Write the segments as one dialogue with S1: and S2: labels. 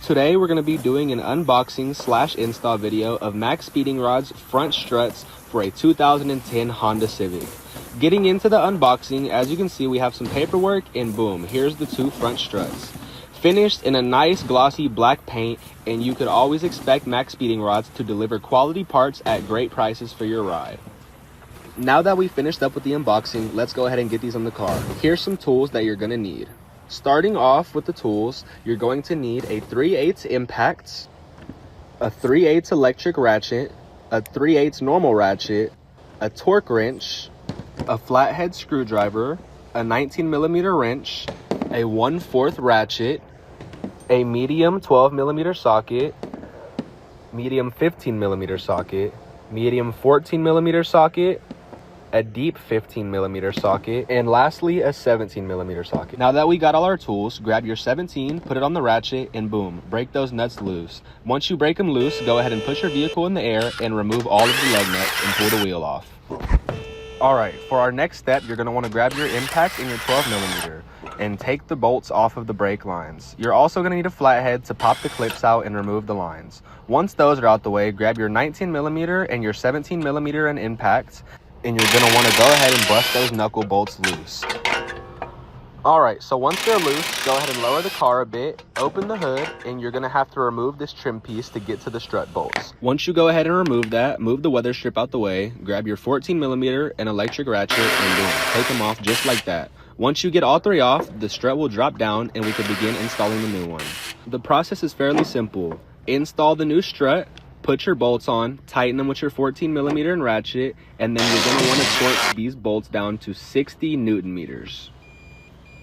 S1: Today we're going to be doing an unboxing / install video of Maxpeedingrods front struts for a 2010 Honda Civic. Getting into the unboxing, as you can see, we have some paperwork and boom, here's the two front struts. Finished in a nice glossy black paint, and you could always expect Maxpeedingrods to deliver quality parts at great prices for your ride. Now that we finished up with the unboxing, let's go ahead and get these on the car. Here's some tools that you're going to need. Starting off with the tools, you're going to need a 3/8 impact, a 3/8 electric ratchet, a 3/8 normal ratchet, a torque wrench, a flathead screwdriver, a 19mm wrench, a 1/4 ratchet, a medium 12mm socket, medium 15mm socket, medium 14mm socket, a deep 15mm socket, and lastly a 17mm socket. Now that we got all our tools, grab your 17, put it on the ratchet, and boom, break those nuts loose. Once you break them loose, go ahead and push your vehicle in the air and remove all of the lug nuts and pull the wheel off. Alright, for our next step, you're going to want to grab your impact and your 12mm and take the bolts off of the brake lines. You're also going to need a flathead to pop the clips out and remove the lines. Once those are out the way, grab your 19mm and your 17mm in impact, and you're going to want to go ahead and bust those knuckle bolts loose. Alright, so once they're loose, go ahead and lower the car a bit, open the hood, and you're going to have to remove this trim piece to get to the strut bolts. Once you go ahead and remove that, move the weather strip out the way, grab your 14mm and electric ratchet, and boom, take them off just like that. Once you get all three off, the strut will drop down and we can begin installing the new one. The process is fairly simple. Install the new strut, put your bolts on, tighten them with your 14mm and ratchet, and then you're going to want to torque these bolts down to 60 Newton meters.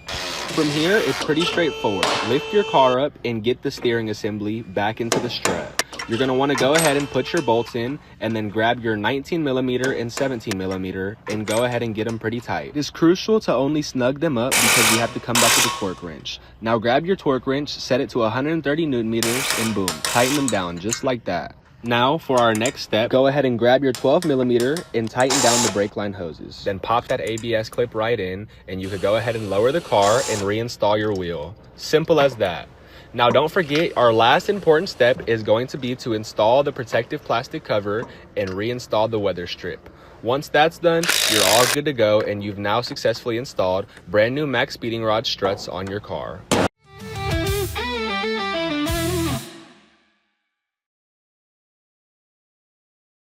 S1: From here, it's pretty straightforward. Lift your car up and get the steering assembly back into the strut. You're going to want to go ahead and put your bolts in, and then grab your 19mm and 17mm and go ahead and get them pretty tight. It is crucial to only snug them up because you have to come back with a torque wrench. Now grab your torque wrench, set it to 130 Newton meters, and boom, tighten them down just like that. Now, for our next step, go ahead and grab your 12mm and tighten down the brake line hoses. Then pop that ABS clip right in, and you could go ahead and lower the car and reinstall your wheel. Simple as that. Now, don't forget, our last important step is going to be to install the protective plastic cover and reinstall the weather strip. Once that's done, you're all good to go, and you've now successfully installed brand new Maxpeedingrods struts on your car.